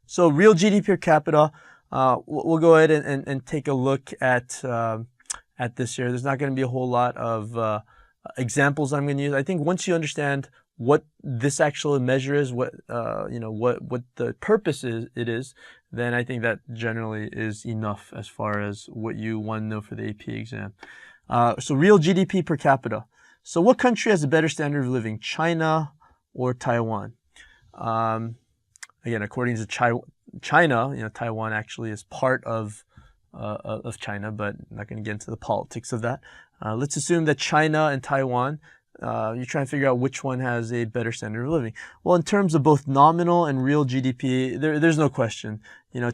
So real GDP per capita, we'll go ahead and take a look at this here. There's not going to be a whole lot of examples I'm going to use. I think once you understand what this actual measure is, what the purpose is, then I think that generally is enough as far as what you want to know for the AP exam. So real GDP per capita. So what country has a better standard of living, China or Taiwan? Again, according to China, Taiwan actually is part of China, but I'm not going to get into the politics of that. Let's assume that China and Taiwan, you're trying to figure out which one has a better standard of living. Well, in terms of both nominal and real GDP, there's no question.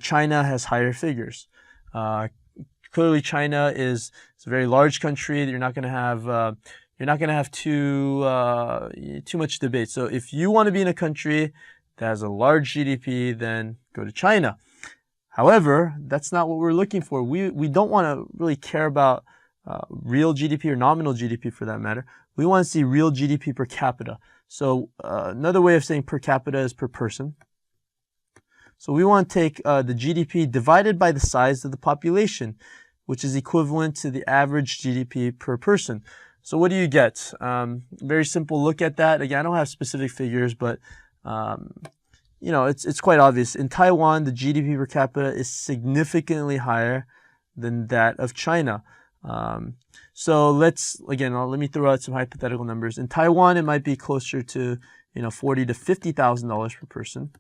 China has higher figures. Clearly, China is a very large country. You're not going to have too much debate. So if you want to be in a country that has a large GDP, then go to China. However, that's not what we're looking for. We don't want to really care about real GDP or nominal GDP for that matter. We want to see real GDP per capita. So another way of saying per capita is per person. So we want to take the GDP divided by the size of the population, which is equivalent to the average GDP per person. So what do you get? Very simple look at that. Again, I don't have specific figures, but it's quite obvious. In Taiwan, the GDP per capita is significantly higher than that of China. So let me throw out some hypothetical numbers. In Taiwan, it might be closer to $40,000 to $50,000 per person,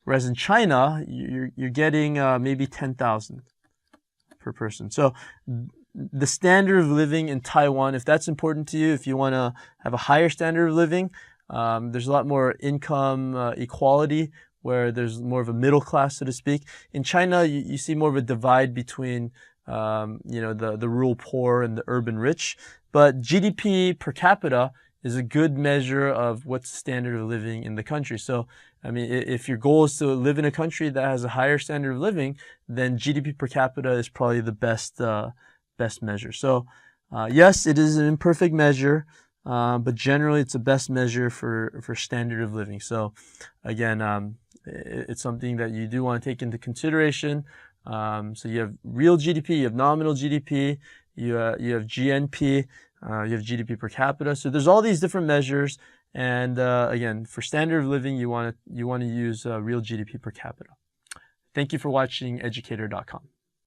whereas in China, you're getting maybe $10,000 per person. So the standard of living in Taiwan, if that's important to you, if you want to have a higher standard of living, there's a lot more income equality, where there's more of a middle class, so to speak. In China, you see more of a divide between the rural poor and the urban rich. But GDP per capita is a good measure of what's the standard of living in the country. So, I mean, if your goal is to live in a country that has a higher standard of living, then GDP per capita is probably the best measure. So, yes, it is an imperfect measure, but generally it's the best measure for standard of living. So, again, it's something that you do want to take into consideration. So you have real GDP, you have nominal GDP, you have GNP, you have GDP per capita. So there's all these different measures, and again, for standard of living, you want to use real GDP per capita. Thank you for watching Educator.com.